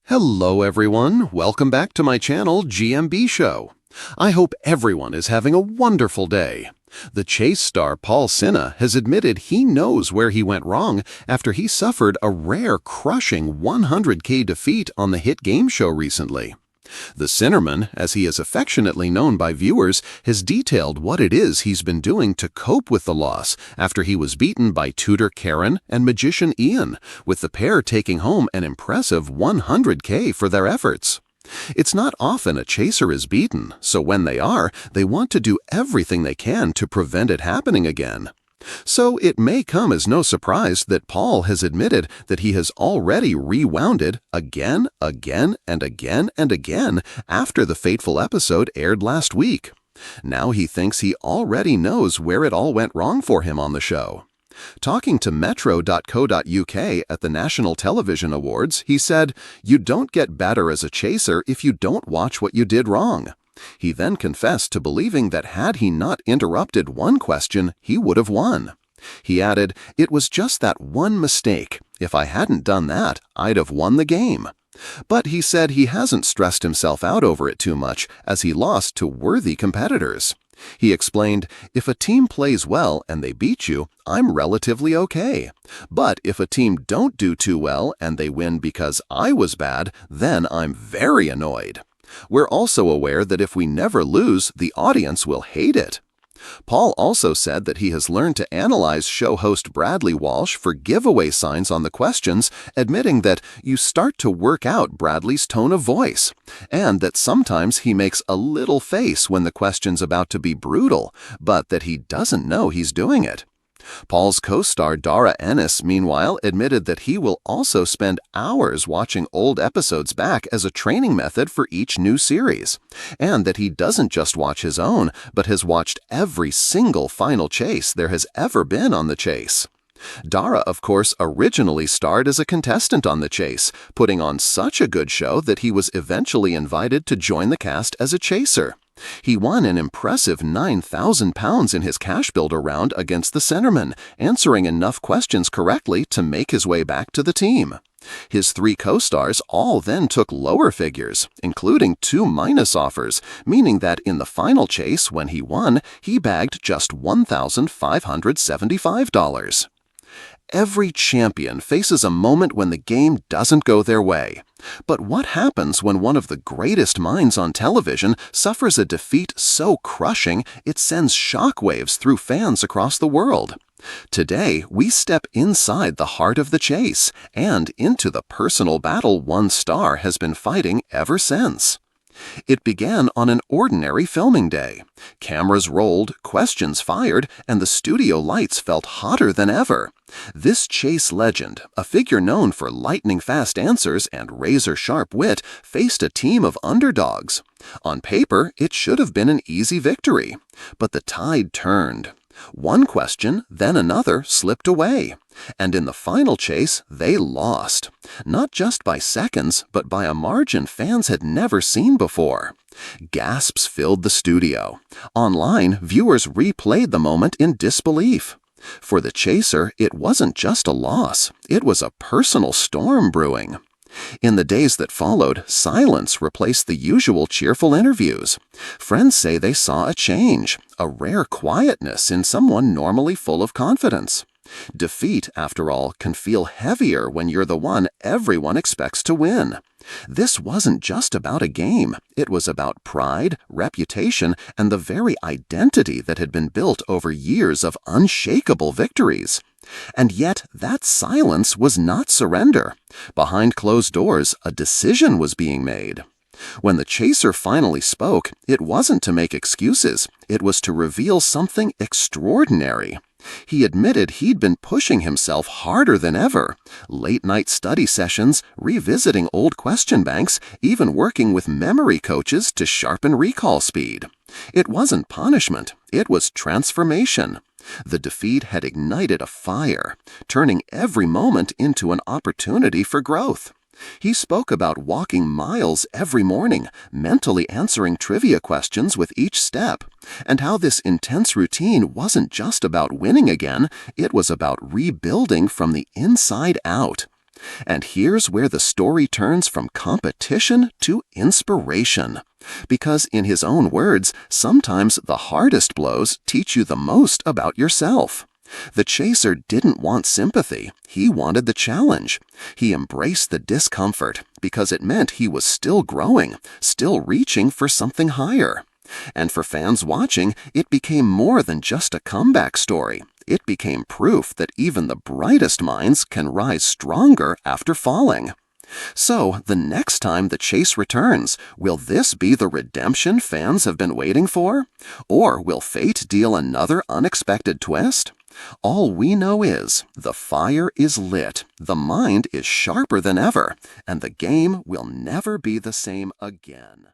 Hello everyone, welcome back to my channel GMB Show. I hope everyone is having a wonderful day. The Chase star Paul Sinha has admitted he knows where he went wrong after he suffered a rare crushing 100K defeat on the hit game show recently. The Sinnerman, as he is affectionately known by viewers, has detailed what it is he's been doing to cope with the loss after he was beaten by tutor Karen and magician Ian, with the pair taking home an impressive 100K for their efforts. It's not often a chaser is beaten, so when they are, they want to do everything they can to prevent it happening again. So it may come as no surprise that Paul has admitted that he has already rewounded again and again after the fateful episode aired last week. Now he thinks he already knows where it all went wrong for him on the show. Talking to metro.co.uk at the National Television Awards, he said, "You don't get better as a chaser if you don't watch what you did wrong." He then confessed to believing that had he not interrupted one question, he would have won. He added, "It was just that one mistake. If I hadn't done that, I'd have won the game." But he said he hasn't stressed himself out over it too much, as he lost to worthy competitors. He explained, "If a team plays well and they beat you, I'm relatively okay. But if a team don't do too well and they win because I was bad, then I'm very annoyed. We're also aware that if we never lose, the audience will hate it." Paul also said that he has learned to analyze show host Bradley Walsh for giveaway signs on the questions, admitting that you start to work out Bradley's tone of voice, and that sometimes he makes a little face when the question's about to be brutal, but that he doesn't know he's doing it. Paul's co-star Dara Ennis, meanwhile, admitted that he will also spend hours watching old episodes back as a training method for each new series, and that he doesn't just watch his own, but has watched every single final chase there has ever been on The Chase. Dara, of course, originally starred as a contestant on The Chase, putting on such a good show that he was eventually invited to join the cast as a chaser. He won an impressive £9,000 in his cash builder round against the Sinnerman, answering enough questions correctly to make his way back to the team. His three co-stars all then took lower figures, including 2 minus offers, meaning that in the final chase, when he won, he bagged just $1,575. Every champion faces a moment when the game doesn't go their way. But what happens when one of the greatest minds on television suffers a defeat so crushing it sends shockwaves through fans across the world? Today, we step inside the heart of the chase and into the personal battle one star has been fighting ever since. It began on an ordinary filming day. Cameras rolled, questions fired, and the studio lights felt hotter than ever. This chase legend, a figure known for lightning-fast answers and razor-sharp wit, faced a team of underdogs. On paper, it should have been an easy victory. But the tide turned. One question, then another, slipped away. And in the final chase, they lost. Not just by seconds, but by a margin fans had never seen before. Gasps filled the studio. Online, viewers replayed the moment in disbelief. For the chaser, it wasn't just a loss. It was a personal storm brewing. In the days that followed, silence replaced the usual cheerful interviews. Friends say they saw a change, a rare quietness in someone normally full of confidence. Defeat, after all, can feel heavier when you're the one everyone expects to win. This wasn't just about a game. It was about pride, reputation, and the very identity that had been built over years of unshakable victories. And yet, that silence was not surrender. Behind closed doors, a decision was being made. When the chaser finally spoke, it wasn't to make excuses. It was to reveal something extraordinary. He admitted he'd been pushing himself harder than ever. Late-night study sessions, revisiting old question banks, even working with memory coaches to sharpen recall speed. It wasn't punishment. It was transformation. The defeat had ignited a fire, turning every moment into an opportunity for growth. He spoke about walking miles every morning, mentally answering trivia questions with each step, and how this intense routine wasn't just about winning again, it was about rebuilding from the inside out. And here's where the story turns from competition to inspiration. Because in his own words, sometimes the hardest blows teach you the most about yourself. The chaser didn't want sympathy, he wanted the challenge. He embraced the discomfort because it meant he was still growing, still reaching for something higher. And for fans watching, it became more than just a comeback story. It became proof that even the brightest minds can rise stronger after falling. So, the next time the chase returns, will this be the redemption fans have been waiting for? Or will fate deal another unexpected twist? All we know is, the fire is lit, the mind is sharper than ever, and the game will never be the same again.